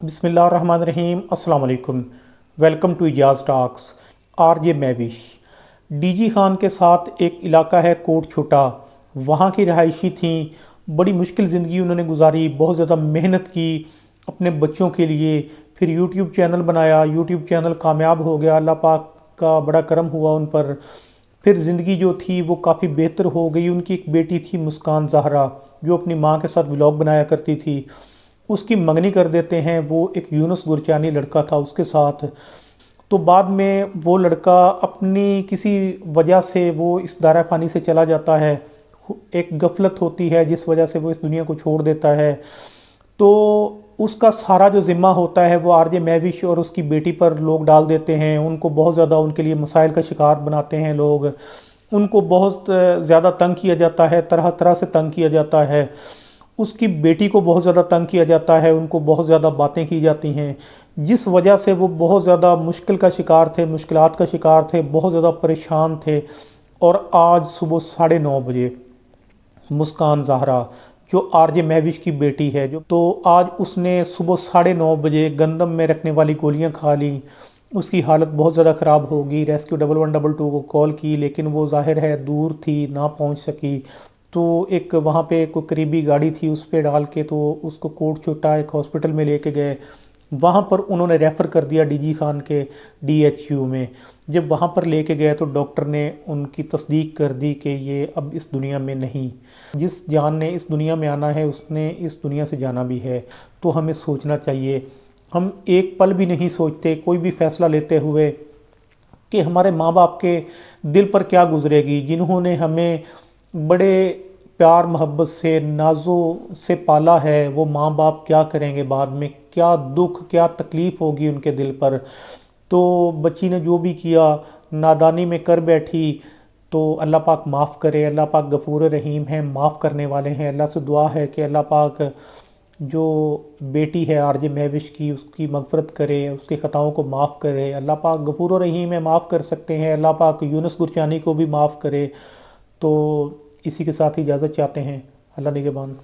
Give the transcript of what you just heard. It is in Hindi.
बिस्मिल्लाहिर्रहमानिर्रहीम अस्सलाम वालेकुम। Welcome to Ijaz talks. RJ Mahwish DG Khan के साथ एक इलाका है कोट छोटा, वहाँ की रहायशी थी। बड़ी मुश्किल ज़िंदगी उन्होंने गुजारी, बहुत ज़्यादा मेहनत की अपने बच्चों के लिए। फिर यूट्यूब चैनल बनाया, यूट्यूब चैनल कामयाब हो गया, अल्लाह पाक का बड़ा करम हुआ उन पर। फिर ज़िंदगी जो थी वो काफ़ी बेहतर हो गई। उनकी एक बेटी थी मुस्कान ज़हरा, जो अपनी माँ के साथ व्लॉग बनाया करती थी। उसकी मंगनी कर देते हैं, वो एक यूनुस गुरचानी लड़का था उसके साथ। तो बाद में वो लड़का अपनी किसी वजह से वो इस दायरा फ़ानी से चला जाता है। एक गफलत होती है जिस वजह से वो इस दुनिया को छोड़ देता है। तो उसका सारा जो ज़िम्मा होता है वो आरजे महविश और उसकी बेटी पर लोग डाल देते हैं। उनको बहुत ज़्यादा उनके लिए मसाइल का शिकार बनाते हैं लोग। उनको बहुत ज़्यादा तंग किया जाता है, तरह तरह से तंग किया जाता है। उसकी बेटी को बहुत ज़्यादा तंग किया जाता है, उनको बहुत ज़्यादा बातें की जाती हैं, जिस वजह से वो बहुत ज़्यादा मुश्किल का शिकार थे, मुश्किलात का शिकार थे, बहुत ज़्यादा परेशान थे। और आज सुबह 9:30 बजे मुस्कान ज़हरा, जो आरजे महविश की बेटी है, जो तो आज उसने सुबह 9:30 बजे गंदम में रखने वाली गोलियां खा ली। उसकी हालत बहुत ज़्यादा ख़राब हो गई। रेस्क्यू 1112 को कॉल की, लेकिन वो ज़ाहिर है दूर थी, ना पहुंच सकी। तो एक वहाँ पे कोई करीबी गाड़ी थी, उस पर डाल के तो उसको कोट छोटा एक हॉस्पिटल में लेके गए। वहाँ पर उन्होंने रेफ़र कर दिया डीजी खान के डीएचयू में। जब वहाँ पर लेके गए तो डॉक्टर ने उनकी तस्दीक कर दी कि ये अब इस दुनिया में नहीं। जिस जान ने इस दुनिया में आना है उसने इस दुनिया से जाना भी है। तो हमें सोचना चाहिए, हम एक पल भी नहीं सोचते कोई भी फ़ैसला लेते हुए कि हमारे माँ बाप के दिल पर क्या गुजरेगी, जिन्होंने हमें बड़े प्यार मोहब्बत से नाज़ों से पाला है। वो माँ बाप क्या करेंगे बाद में, क्या दुख क्या तकलीफ़ होगी उनके दिल पर। तो बच्ची ने जो भी किया नादानी में कर बैठी। तो अल्लाह पाक माफ़ करे, अल्लाह पाक गफूर रहीम है, माफ़ करने वाले हैं। अल्लाह से दुआ है कि अल्लाह पाक जो बेटी है आरजे महविश की, उसकी मगफ़रत करे, उसकी ख़ताओं को माफ़ करे। अल्लाह पाक गफूर रहीम है, माफ़ कर सकते हैं। अल्लाह पाक यूनुस गुरचानी को भी माफ़ करे। तो इसी के साथ ही इजाज़त चाहते हैं। अल्लाह निगहबान।